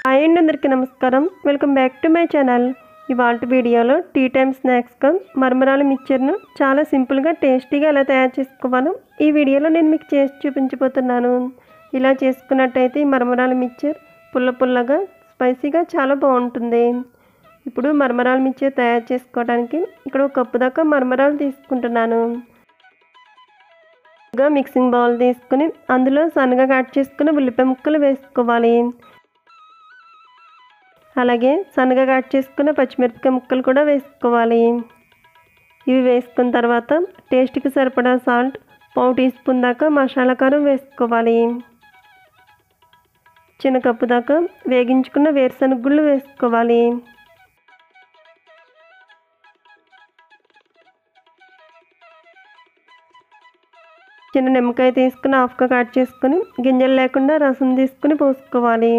Hi అండి, అందరికీ నమస్కారం. Welcome back to my channel. ఇవాళ వీడియోలో టీ టైమ్ స్నాక్స్గా మరమరాల మిక్చర్ను చాలా సింపుల్గా టేస్టీగా ఎలా తయారు చేసుకోవాలో ఈ వీడియోలో నేను మీకు చేసి చూపించబోతున్నాను. ఇలా చేసుకున్నట్టయితే ఈ మరమరాల మిక్చర్ పుల్ల పుల్లగా స్పైసీగా చాలా బాగుంటుంది. ఇప్పుడు మరమరాల మిక్చర్ తయారు చేసుకోవడానికి ఇక్కడ ఒక కప్పు దాకా మరమరాలు తీసుకుంటున్నాను. మిక్సింగ్ బౌల్ తీసుకుని అందులో సన్నగా కట్ చేసుకుని ఉల్లిపాయ ముక్కలు వేసుకోవాలి. అలాగే సన్నగా కట్ చేసుకున్న పచ్చిమిరపకాయ ముక్కలు కూడా వేసుకోవాలి. ఇవి వేసుకున్న తర్వాత టేస్ట్కి సరిపడా సాల్ట్, 1/2 టీ స్పూన్ దాకా మసాలా కారం వేసుకోవాలి. చిన్న కప్పు దాకా వేగించుకున్న వేరుశనగ గుళ్ళు వేసుకోవాలి. చిన్న నిమ్మకాయ తీసుకుని హాఫ్గా కట్ చేసుకుని గింజలు లేకుండా రసం తీసుకుని పోసుకోవాలి.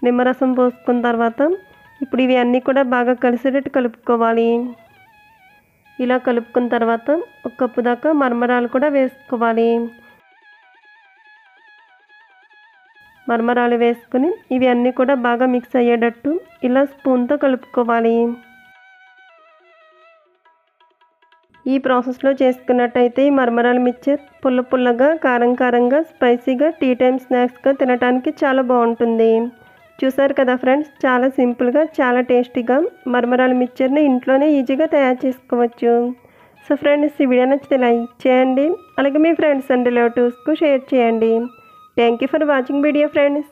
నిమ్మరసం పోసుకున్న తర్వాత ఇప్పుడు ఇవి అన్నీ కూడా బాగా కలిసేటట్టు కలుపుకోవాలి. ఇలా కలుపుకున్న తర్వాత ఒక కప్పు దాకా మరమరాలు కూడా వేసుకోవాలి. మరమరాలు వేసుకుని ఇవి అన్నీ కూడా బాగా మిక్స్ అయ్యేటట్టు ఇలా స్పూన్తో కలుపుకోవాలి. ఈ ప్రాసెస్లో చేసుకున్నట్టయితే ఈ మరమరాల మిక్చర్ పుల్ల పుల్లగా కారం కారంగా స్పైసీగా టీ టైమ్ స్నాక్స్గా తినడానికి చాలా బాగుంటుంది. చూసారు కదా ఫ్రెండ్స్, చాలా సింపుల్గా చాలా టేస్టీగా మరమరాల మిక్చర్ని ఇంట్లోనే ఈజీగా తయారు చేసుకోవచ్చు. సో ఫ్రెండ్స్, ఈ వీడియో నచ్చితే లైక్ చేయండి, అలాగే మీ ఫ్రెండ్స్ అండ్ రిలేటివ్స్కు షేర్ చేయండి. Thank you for watching video friends.